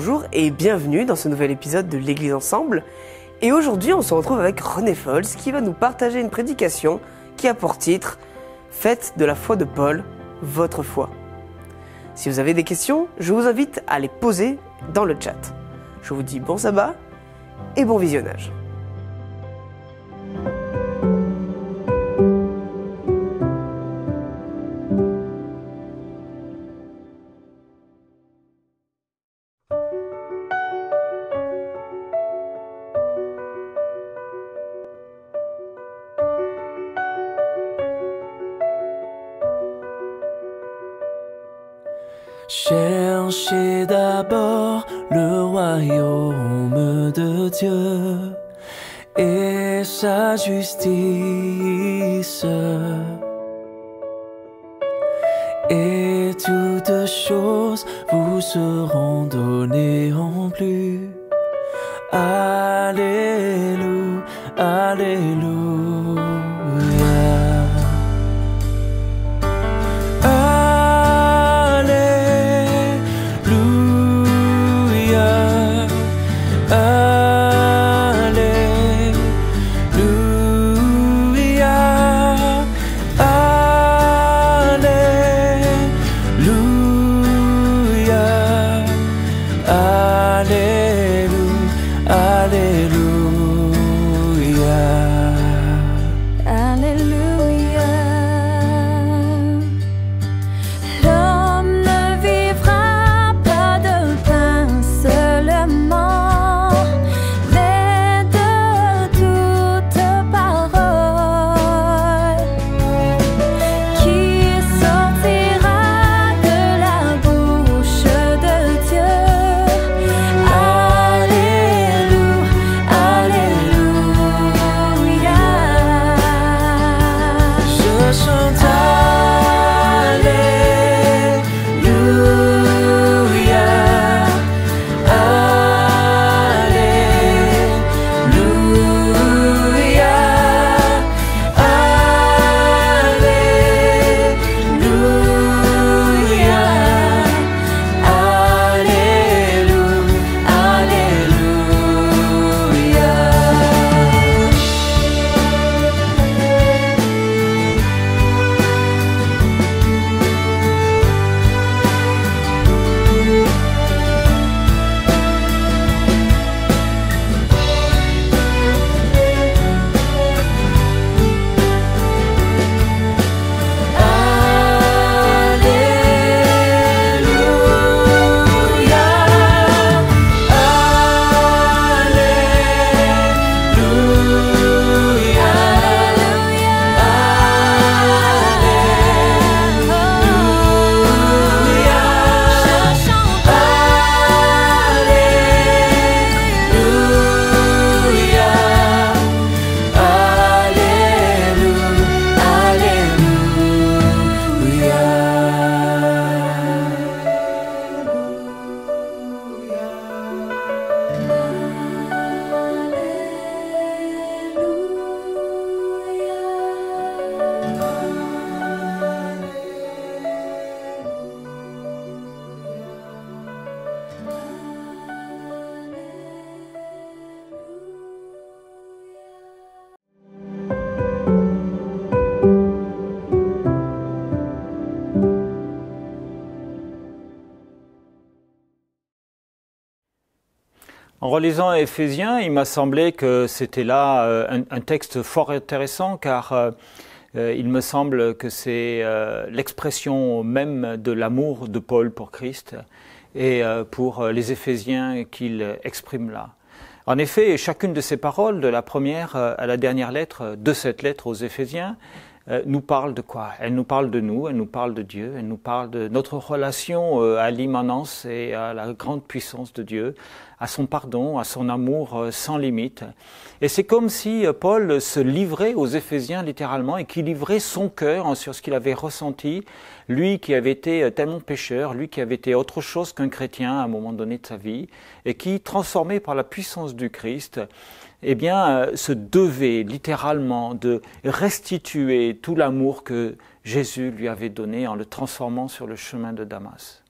bonjour et bienvenue dans ce nouvel épisode de l'Église Ensemble. Et aujourd'hui, on se retrouve avec René Fols qui va nous partager une prédication qui a pour titre « Faites de la foi de Paul, votre foi ». Si vous avez des questions, je vous invite à les poser dans le chat. Je vous dis bon sabbat et bon visionnage. Cherchez d'abord le royaume de Dieu et sa justice, et toutes choses vous seront données en plus. Alléluia, alléluia. En relisant Éphésiens, il m'a semblé que c'était là un texte fort intéressant car il me semble que c'est l'expression même de l'amour de Paul pour Christ et pour les Éphésiens qu'il exprime là. En effet, chacune de ces paroles, de la première à la dernière lettre de cette lettre aux Éphésiens, nous parle de quoi? Elle nous parle de nous, elle nous parle de Dieu, elle nous parle de notre relation à l'immanence et à la grande puissance de Dieu, à son pardon, à son amour sans limite. Et c'est comme si Paul se livrait aux Éphésiens littéralement et qu'il livrait son cœur sur ce qu'il avait ressenti, lui qui avait été tellement pécheur, lui qui avait été autre chose qu'un chrétien à un moment donné de sa vie, et qui, transformé par la puissance du Christ, eh bien, se devait littéralement de restituer tout l'amour que Jésus lui avait donné en le transformant sur le chemin de Damas.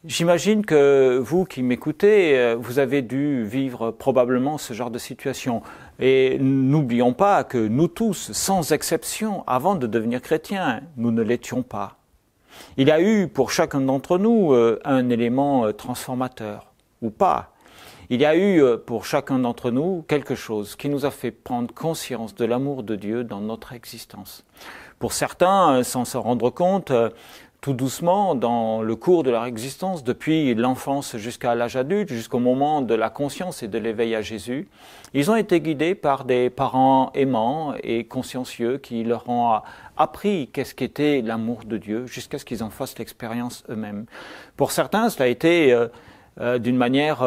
J'imagine que vous qui m'écoutez, vous avez dû vivre probablement ce genre de situation. Et n'oublions pas que nous tous, sans exception, avant de devenir chrétiens, nous ne l'étions pas. Il y a eu pour chacun d'entre nous un élément transformateur, ou pas. Il y a eu pour chacun d'entre nous quelque chose qui nous a fait prendre conscience de l'amour de Dieu dans notre existence. Pour certains, sans s'en rendre compte, tout doucement, dans le cours de leur existence, depuis l'enfance jusqu'à l'âge adulte, jusqu'au moment de la conscience et de l'éveil à Jésus, ils ont été guidés par des parents aimants et consciencieux qui leur ont appris qu'est-ce qu'était l'amour de Dieu, jusqu'à ce qu'ils en fassent l'expérience eux-mêmes. Pour certains, cela a été d'une manière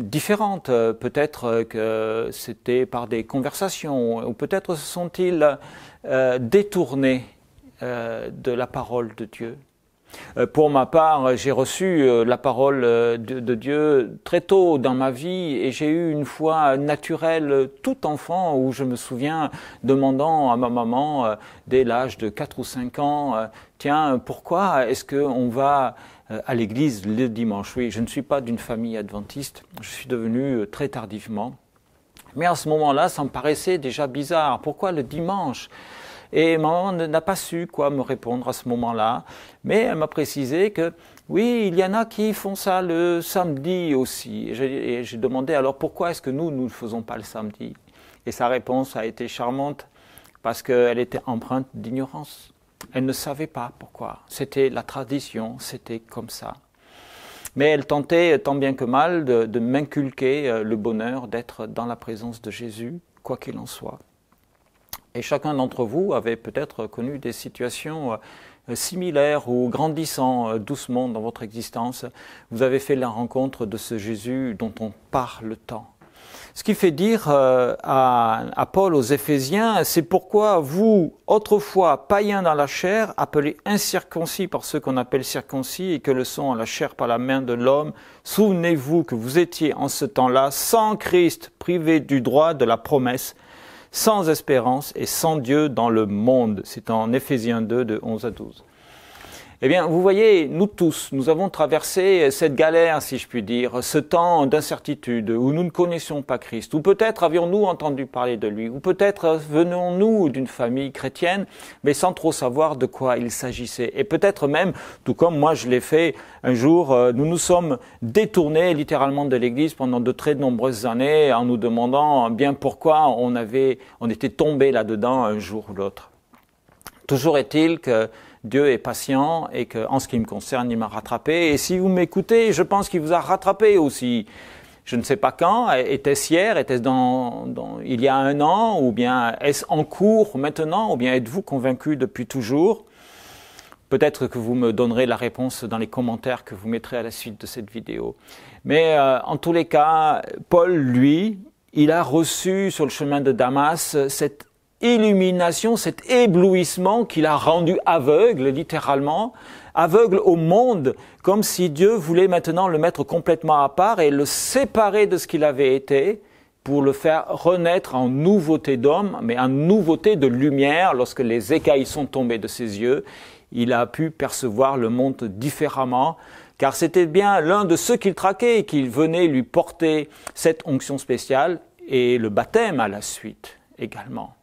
différente. Peut-être que c'était par des conversations, ou peut-être se sont-ils détournés de la parole de Dieu. Pour ma part, j'ai reçu la parole de Dieu très tôt dans ma vie et j'ai eu une foi naturelle tout enfant où je me souviens demandant à ma maman dès l'âge de 4 ou 5 ans « Tiens, pourquoi est-ce qu'on va à l'église le dimanche ?» Oui, je ne suis pas d'une famille adventiste, je suis devenu très tardivement. Mais à ce moment-là, ça me paraissait déjà bizarre. Pourquoi le dimanche ? Et maman n'a pas su quoi me répondre à ce moment-là, mais elle m'a précisé que oui, il y en a qui font ça le samedi aussi. Et j'ai demandé alors pourquoi est-ce que nous ne le faisons pas le samedi ? Et sa réponse a été charmante parce qu'elle était empreinte d'ignorance. Elle ne savait pas pourquoi. C'était la tradition, c'était comme ça. Mais elle tentait tant bien que mal de m'inculquer le bonheur d'être dans la présence de Jésus, quoi qu'il en soit. Et chacun d'entre vous avait peut-être connu des situations similaires ou grandissant doucement dans votre existence. Vous avez fait la rencontre de ce Jésus dont on parle tant. Ce qui fait dire à Paul aux Éphésiens, c'est pourquoi vous, autrefois païens dans la chair, appelés incirconcis par ceux qu'on appelle circoncis et que le sont à la chair par la main de l'homme, souvenez-vous que vous étiez en ce temps-là sans Christ, privés du droit de la promesse, sans espérance et sans Dieu dans le monde. C'est en Éphésiens 2, de 11 à 12. Eh bien, vous voyez, nous tous, nous avons traversé cette galère, si je puis dire, ce temps d'incertitude où nous ne connaissions pas Christ, ou peut-être avions-nous entendu parler de lui, ou peut-être venons-nous d'une famille chrétienne, mais sans trop savoir de quoi il s'agissait. Et peut-être même, tout comme moi je l'ai fait un jour, nous nous sommes détournés littéralement de l'Église pendant de très nombreuses années en nous demandant bien pourquoi on était tombé là-dedans un jour ou l'autre. Toujours est-il que Dieu est patient et qu'en ce qui me concerne, il m'a rattrapé. Et si vous m'écoutez, je pense qu'il vous a rattrapé aussi. Je ne sais pas quand, était-ce hier, était-ce il y a 1 an, ou bien est-ce en cours maintenant, ou bien êtes-vous convaincu depuis toujours ? Peut-être que vous me donnerez la réponse dans les commentaires que vous mettrez à la suite de cette vidéo. Mais en tous les cas, Paul, lui, il a reçu sur le chemin de Damas cette illumination, cet éblouissement qui l'a rendu aveugle, littéralement, aveugle au monde, comme si Dieu voulait maintenant le mettre complètement à part et le séparer de ce qu'il avait été pour le faire renaître en nouveauté d'homme, mais en nouveauté de lumière. Lorsque les écailles sont tombées de ses yeux, il a pu percevoir le monde différemment, car c'était bien l'un de ceux qu'il traquait qui venait lui porter cette onction spéciale et le baptême à la suite également.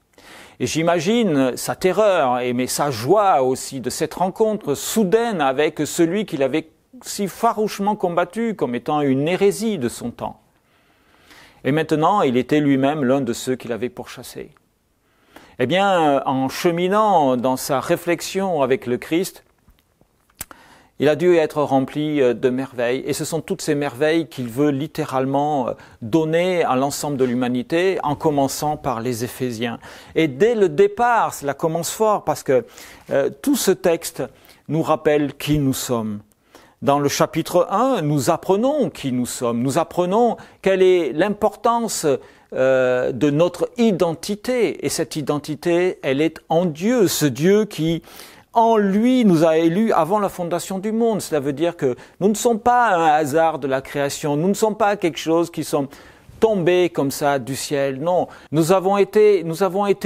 Et j'imagine sa terreur, mais sa joie aussi de cette rencontre soudaine avec celui qu'il avait si farouchement combattu comme étant une hérésie de son temps. Et maintenant, il était lui-même l'un de ceux qu'il avait pourchassés. Eh bien, en cheminant dans sa réflexion avec le Christ, il a dû être rempli de merveilles. Et ce sont toutes ces merveilles qu'il veut littéralement donner à l'ensemble de l'humanité, en commençant par les Éphésiens. Et dès le départ, cela commence fort, parce que tout ce texte nous rappelle qui nous sommes. Dans le chapitre 1, nous apprenons qui nous sommes. Nous apprenons quelle est l'importance de notre identité. Et cette identité, elle est en Dieu, ce Dieu qui en lui nous a élus avant la fondation du monde. Cela veut dire que nous ne sommes pas un hasard de la création, nous ne sommes pas quelque chose qui sommes tombés comme ça du ciel. Non, nous avons été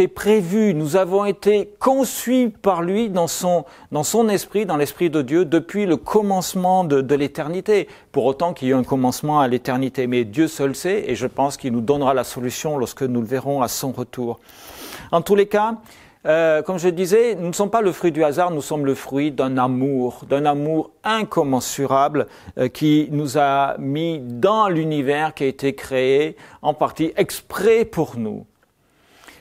prévus, nous avons été conçus par lui dans son esprit, dans l'esprit de Dieu, depuis le commencement de l'éternité. Pour autant qu'il y ait un commencement à l'éternité. Mais Dieu seul sait, et je pense qu'il nous donnera la solution lorsque nous le verrons à son retour. En tous les cas, comme je disais, nous ne sommes pas le fruit du hasard, nous sommes le fruit d'un amour incommensurable qui nous a mis dans l'univers qui a été créé en partie exprès pour nous.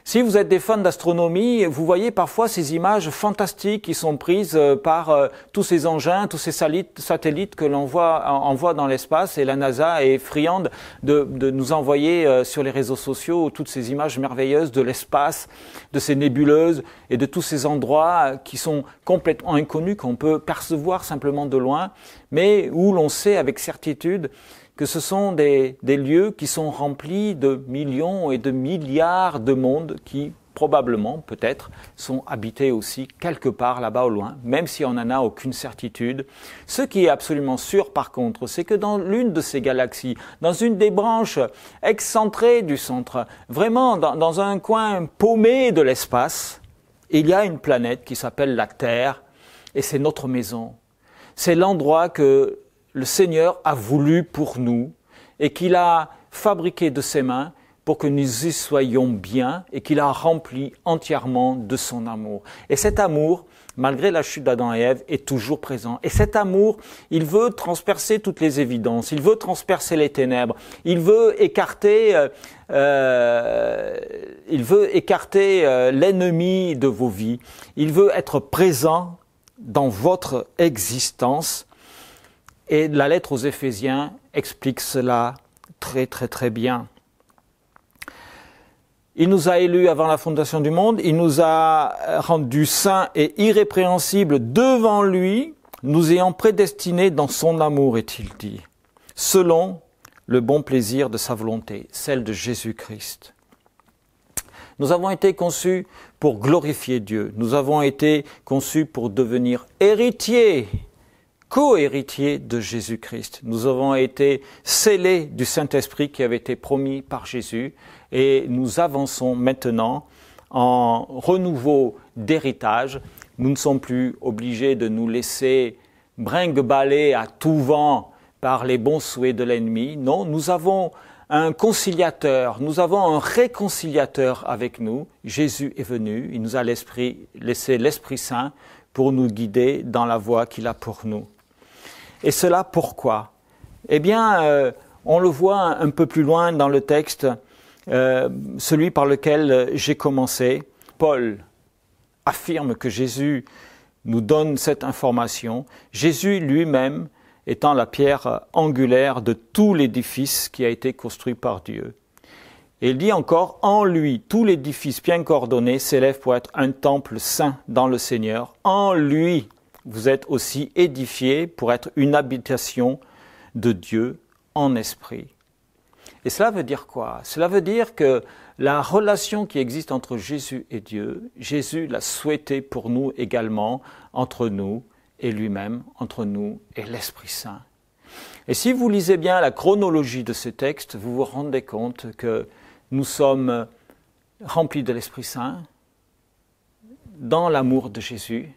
Si vous êtes des fans d'astronomie, vous voyez parfois ces images fantastiques qui sont prises par tous ces engins, tous ces satellites que l'on envoie dans l'espace, et la NASA est friande de nous envoyer sur les réseaux sociaux toutes ces images merveilleuses de l'espace, de ces nébuleuses et de tous ces endroits qui sont complètement inconnus, qu'on peut percevoir simplement de loin, mais où l'on sait avec certitude que ce sont des lieux qui sont remplis de millions et de milliards de mondes qui, probablement, peut-être, sont habités aussi quelque part là-bas au loin, même si on n'en a aucune certitude. Ce qui est absolument sûr, par contre, c'est que dans l'une de ces galaxies, dans une des branches excentrées du centre, vraiment dans un coin paumé de l'espace, il y a une planète qui s'appelle la Terre, et c'est notre maison. C'est l'endroit que le Seigneur a voulu pour nous et qu'il a fabriqué de ses mains pour que nous y soyons bien et qu'il a rempli entièrement de son amour. Et cet amour, malgré la chute d'Adam et Ève, est toujours présent. Et cet amour, il veut transpercer toutes les évidences, il veut transpercer les ténèbres, il veut écarter l'ennemi de vos vies, il veut être présent dans votre existence. Et la lettre aux Éphésiens explique cela très très très bien. Il nous a élus avant la fondation du monde, il nous a rendus saints et irrépréhensibles devant lui, nous ayant prédestinés dans son amour, est-il dit, selon le bon plaisir de sa volonté, celle de Jésus-Christ. Nous avons été conçus pour glorifier Dieu, nous avons été conçus pour devenir héritiers, co-héritiers de Jésus-Christ. Nous avons été scellés du Saint-Esprit qui avait été promis par Jésus et nous avançons maintenant en renouveau d'héritage. Nous ne sommes plus obligés de nous laisser brinque-baller à tout vent par les bons souhaits de l'ennemi. Non, nous avons un conciliateur, nous avons un réconciliateur avec nous. Jésus est venu, il nous a laissé l'Esprit Saint pour nous guider dans la voie qu'il a pour nous. Et cela pourquoi? Eh bien, on le voit un peu plus loin dans le texte, celui par lequel j'ai commencé. Paul affirme que Jésus nous donne cette information. Jésus lui-même étant la pierre angulaire de tout l'édifice qui a été construit par Dieu. Et il dit encore, en lui, tout l'édifice bien coordonné s'élève pour être un temple saint dans le Seigneur. En lui, vous êtes aussi édifiés pour être une habitation de Dieu en esprit. Et cela veut dire quoi? Cela veut dire que la relation qui existe entre Jésus et Dieu, Jésus l'a souhaité pour nous également, entre nous et lui-même, entre nous et l'Esprit Saint. Et si vous lisez bien la chronologie de ce texte, vous vous rendez compte que nous sommes remplis de l'Esprit Saint, dans l'amour de Jésus,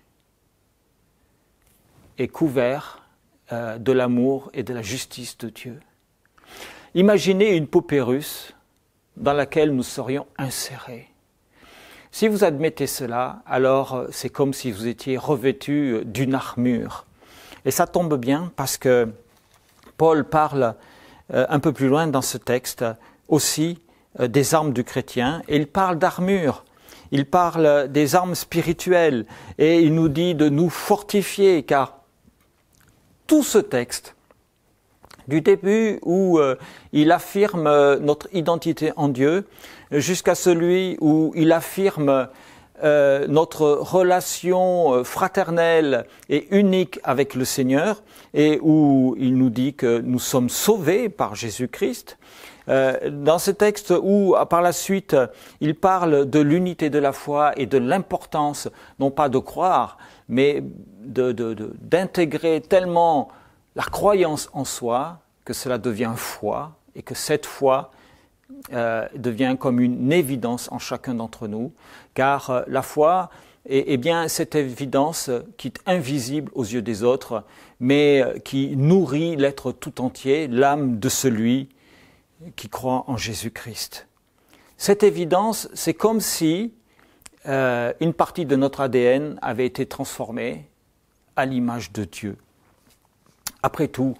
et couverts de l'amour et de la justice de Dieu. Imaginez une poupée russe dans laquelle nous serions insérés. Si vous admettez cela, alors c'est comme si vous étiez revêtus d'une armure. Et ça tombe bien parce que Paul parle un peu plus loin dans ce texte aussi des armes du chrétien, et il parle d'armure. Il parle des armes spirituelles et il nous dit de nous fortifier, car tout ce texte, du début où il affirme notre identité en Dieu, jusqu'à celui où il affirme notre relation fraternelle et unique avec le Seigneur, et où il nous dit que nous sommes sauvés par Jésus-Christ. Dans ce texte où, par la suite, il parle de l'unité de la foi et de l'importance, non pas de croire, mais d'intégrer tellement la croyance en soi que cela devient foi, et que cette foi devient comme une évidence en chacun d'entre nous, car la foi est bien cette évidence qui est invisible aux yeux des autres, mais qui nourrit l'être tout entier, l'âme de celui qui croit en Jésus-Christ. Cette évidence, c'est comme si une partie de notre ADN avait été transformée à l'image de Dieu. Après tout,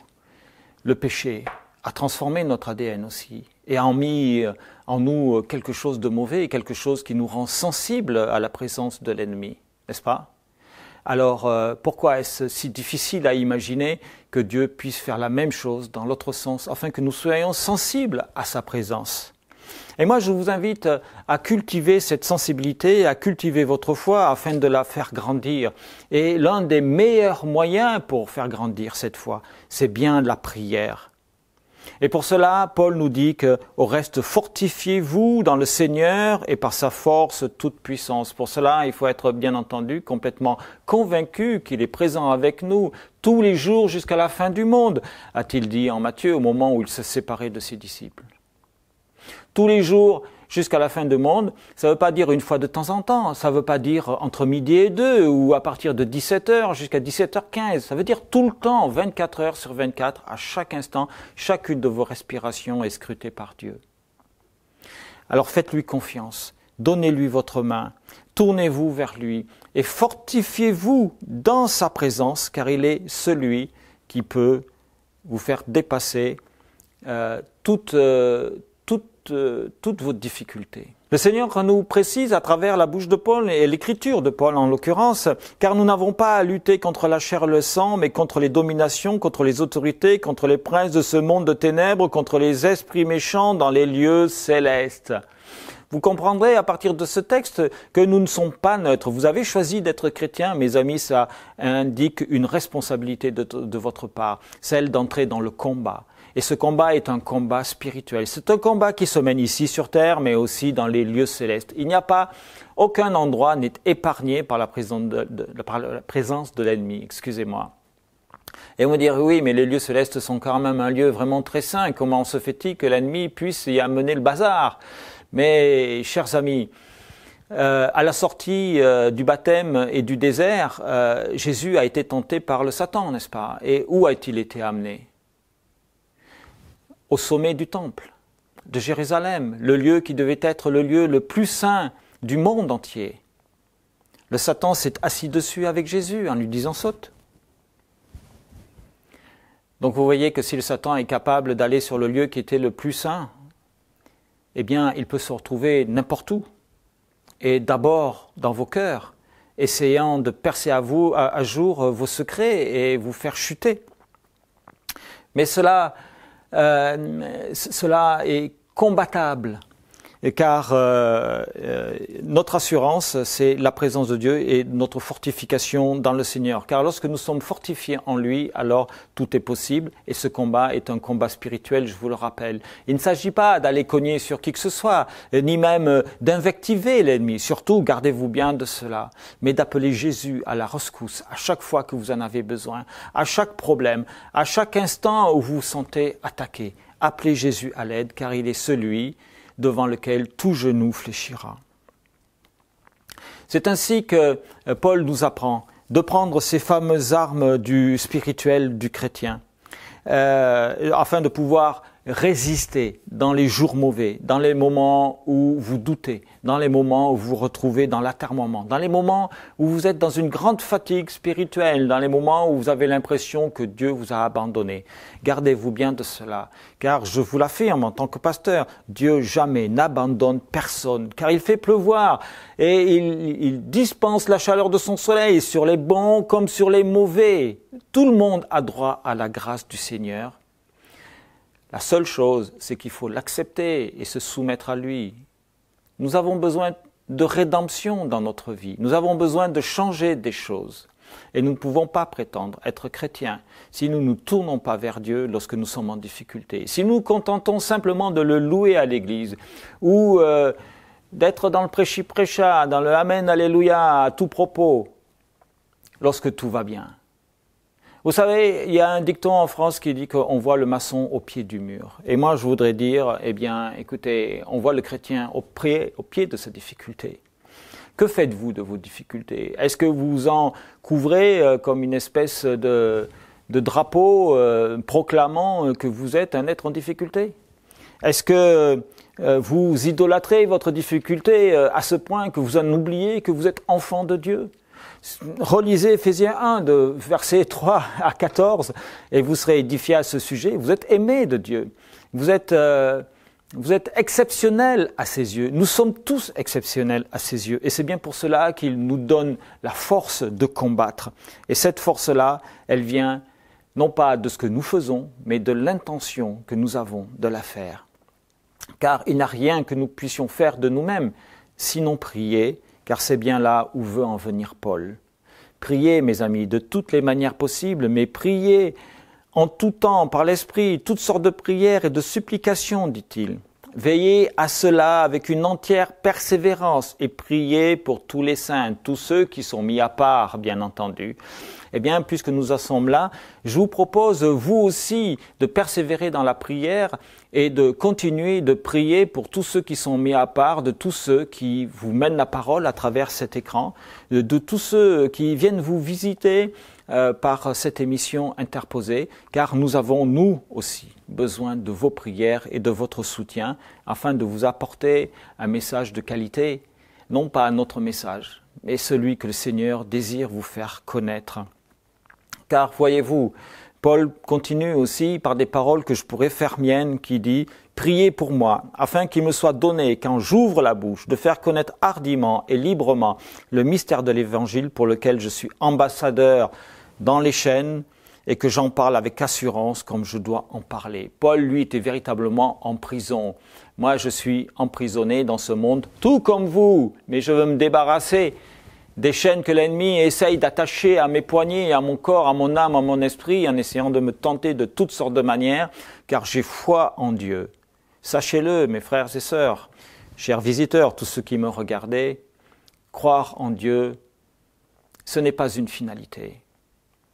le péché a transformé notre ADN aussi et a mis en nous quelque chose de mauvais, quelque chose qui nous rend sensibles à la présence de l'ennemi, n'est-ce pas? Alors, pourquoi est-ce si difficile à imaginer que Dieu puisse faire la même chose dans l'autre sens, afin que nous soyons sensibles à sa présence? Et moi, je vous invite à cultiver cette sensibilité, à cultiver votre foi afin de la faire grandir. Et l'un des meilleurs moyens pour faire grandir cette foi, c'est bien la prière. Et pour cela, Paul nous dit que, au reste, fortifiez-vous dans le Seigneur et par sa force toute puissance. Pour cela, il faut être bien entendu complètement convaincu qu'il est présent avec nous tous les jours jusqu'à la fin du monde, a-t-il dit en Matthieu au moment où il se séparait de ses disciples. Tous les jours jusqu'à la fin du monde, ça ne veut pas dire une fois de temps en temps, ça ne veut pas dire entre midi et 2 ou à partir de 17h jusqu'à 17h15, ça veut dire tout le temps, 24 heures sur 24, à chaque instant, chacune de vos respirations est scrutée par Dieu. Alors faites-lui confiance, donnez-lui votre main, tournez-vous vers lui et fortifiez-vous dans sa présence, car il est celui qui peut vous faire dépasser toutes vos difficultés. Le Seigneur nous précise à travers la bouche de Paul et l'écriture de Paul en l'occurrence, car nous n'avons pas à lutter contre la chair et le sang, mais contre les dominations, contre les autorités, contre les princes de ce monde de ténèbres, contre les esprits méchants dans les lieux célestes. Vous comprendrez à partir de ce texte que nous ne sommes pas neutres. Vous avez choisi d'être chrétien, mes amis, ça indique une responsabilité de votre part, celle d'entrer dans le combat. Et ce combat est un combat spirituel. C'est un combat qui se mène ici sur terre, mais aussi dans les lieux célestes. Il n'y a pas, aucun endroit n'est épargné par la présence de l'ennemi, excusez-moi. Et vous me direz, oui, mais les lieux célestes sont quand même un lieu vraiment très saint. Comment se fait-il que l'ennemi puisse y amener le bazar? Mais, chers amis, à la sortie du baptême et du désert, Jésus a été tenté par le Satan, n'est-ce pas? Et où a-t-il été amené? Au sommet du temple de Jérusalem, le lieu qui devait être le lieu le plus saint du monde entier. Le Satan s'est assis dessus avec Jésus en lui disant « saute ». Donc vous voyez que si le Satan est capable d'aller sur le lieu qui était le plus saint, eh bien il peut se retrouver n'importe où. Et d'abord dans vos cœurs, essayant de percer à jour vos secrets et vous faire chuter. Mais cela est combattable, car notre assurance, c'est la présence de Dieu et notre fortification dans le Seigneur. Car lorsque nous sommes fortifiés en lui, alors tout est possible, et ce combat est un combat spirituel, je vous le rappelle. Il ne s'agit pas d'aller cogner sur qui que ce soit, ni même d'invectiver l'ennemi, surtout gardez-vous bien de cela, mais d'appeler Jésus à la rescousse à chaque fois que vous en avez besoin, à chaque problème, à chaque instant où vous vous sentez attaqué. Appelez Jésus à l'aide, car il est celui devant lequel tout genou fléchira. C'est ainsi que Paul nous apprend de prendre ces fameuses armes du spirituel du chrétien, afin de pouvoir résister dans les jours mauvais, dans les moments où vous doutez, dans les moments où vous vous retrouvez dans l'atermoiement, dans les moments où vous êtes dans une grande fatigue spirituelle, dans les moments où vous avez l'impression que Dieu vous a abandonné. Gardez-vous bien de cela, car je vous l'affirme en tant que pasteur, Dieu jamais n'abandonne personne, car il fait pleuvoir et il dispense la chaleur de son soleil sur les bons comme sur les mauvais. Tout le monde a droit à la grâce du Seigneur. La seule chose, c'est qu'il faut l'accepter et se soumettre à lui. Nous avons besoin de rédemption dans notre vie. Nous avons besoin de changer des choses. Et nous ne pouvons pas prétendre être chrétiens si nous ne nous tournons pas vers Dieu lorsque nous sommes en difficulté. Si nous nous contentons simplement de le louer à l'église ou d'être dans le prêchi-prêcha, dans le Amen, Alléluia, à tout propos, lorsque tout va bien. Vous savez, il y a un dicton en France qui dit qu'on voit le maçon au pied du mur. Et moi, je voudrais dire, eh bien, écoutez, on voit le chrétien au pied de sa difficulté. Que faites-vous de vos difficultés? Est-ce que vous en couvrez comme une espèce de drapeau proclamant que vous êtes un être en difficulté? Est-ce que vous idolâtrez votre difficulté à ce point que vous en oubliez que vous êtes enfant de Dieu? Relisez Éphésiens 1, de versets 3 à 14, et vous serez édifiés à ce sujet. Vous êtes aimés de Dieu. Vous êtes exceptionnels à ses yeux. Nous sommes tous exceptionnels à ses yeux. Et c'est bien pour cela qu'il nous donne la force de combattre. Et cette force-là, elle vient non pas de ce que nous faisons, mais de l'intention que nous avons de la faire. Car il n'y a rien que nous puissions faire de nous-mêmes, sinon prier, car c'est bien là où veut en venir Paul. Priez, mes amis, de toutes les manières possibles, mais priez en tout temps, par l'Esprit, toutes sortes de prières et de supplications, dit-il. Veillez à cela avec une entière persévérance et priez pour tous les saints, tous ceux qui sont mis à part, bien entendu. Eh bien, puisque nous en sommes là, je vous propose, vous aussi, de persévérer dans la prière et de continuer de prier pour tous ceux qui sont mis à part, de tous ceux qui vous mènent la parole à travers cet écran, de tous ceux qui viennent vous visiter par cette émission interposée, car nous avons, nous aussi, besoin de vos prières et de votre soutien afin de vous apporter un message de qualité, non pas notre message, mais celui que le Seigneur désire vous faire connaître. Car, voyez-vous, Paul continue aussi par des paroles que je pourrais faire miennes, qui dit « Priez pour moi, afin qu'il me soit donné, quand j'ouvre la bouche, de faire connaître hardiment et librement le mystère de l'Évangile pour lequel je suis ambassadeur dans les chaînes et que j'en parle avec assurance comme je dois en parler. » Paul, lui, était véritablement en prison. Moi, je suis emprisonné dans ce monde, tout comme vous, mais je veux me débarrasser des chaînes que l'ennemi essaye d'attacher à mes poignets, à mon corps, à mon âme, à mon esprit, en essayant de me tenter de toutes sortes de manières, car j'ai foi en Dieu. Sachez-le, mes frères et sœurs, chers visiteurs, tous ceux qui me regardaient, croire en Dieu, ce n'est pas une finalité.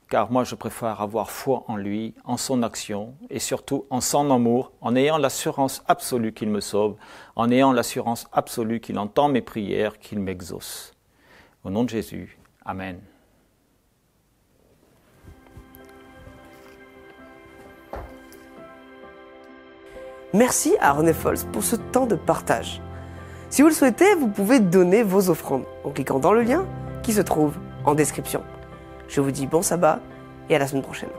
Car moi, je préfère avoir foi en lui, en son action, et surtout en son amour, en ayant l'assurance absolue qu'il me sauve, en ayant l'assurance absolue qu'il entend mes prières, qu'il m'exauce. Au nom de Jésus, Amen. Merci à René Fols pour ce temps de partage. Si vous le souhaitez, vous pouvez donner vos offrandes en cliquant dans le lien qui se trouve en description. Je vous dis bon sabbat et à la semaine prochaine.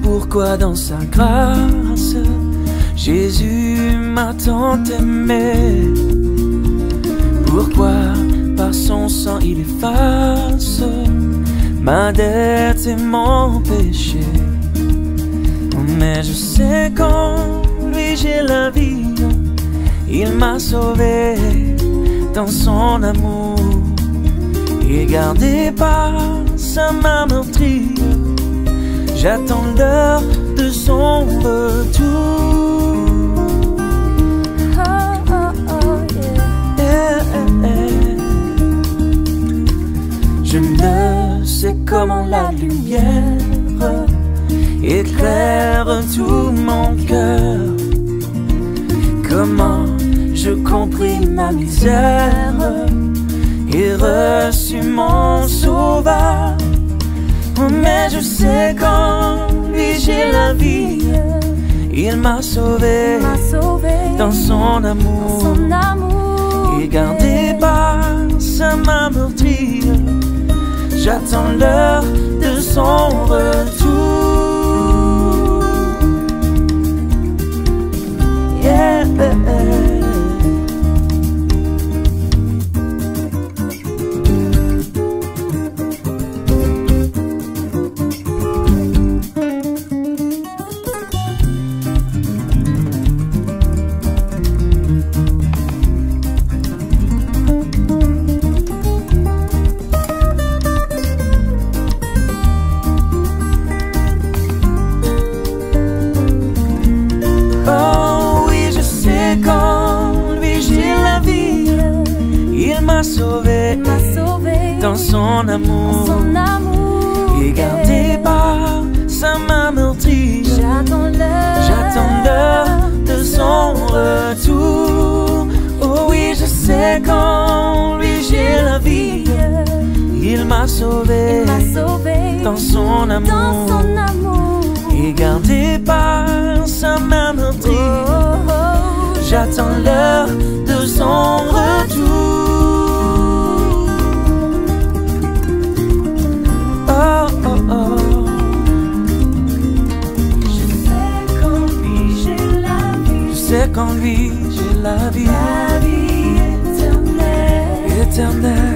Pourquoi dans sa grâce Jésus m'a tant aimé? Pourquoi par son sang il efface ma dette et mon péché? Mais je sais qu'en lui j'ai la vie, il m'a sauvé dans son amour et gardé par sa main meurtrie. J'attends l'heure de son retour. Je ne sais comment la lumière éclaire tout mon cœur. Comment je compris ma misère et reçu mon sauveur. Mais je sais qu'en lui j'ai la vie, il m'a sauvé dans son amour, et gardé par sa main meurtrie. J'attends l'heure de son retour. Yeah. m'a sauvé dans son amour, et gardé par sa main meurtrie. J'attends l'heure de son retour. Oh, oh, oh. Je sais qu'en lui j'ai la vie. Je sais qu'en lui j'ai la vie. La vie éternelle.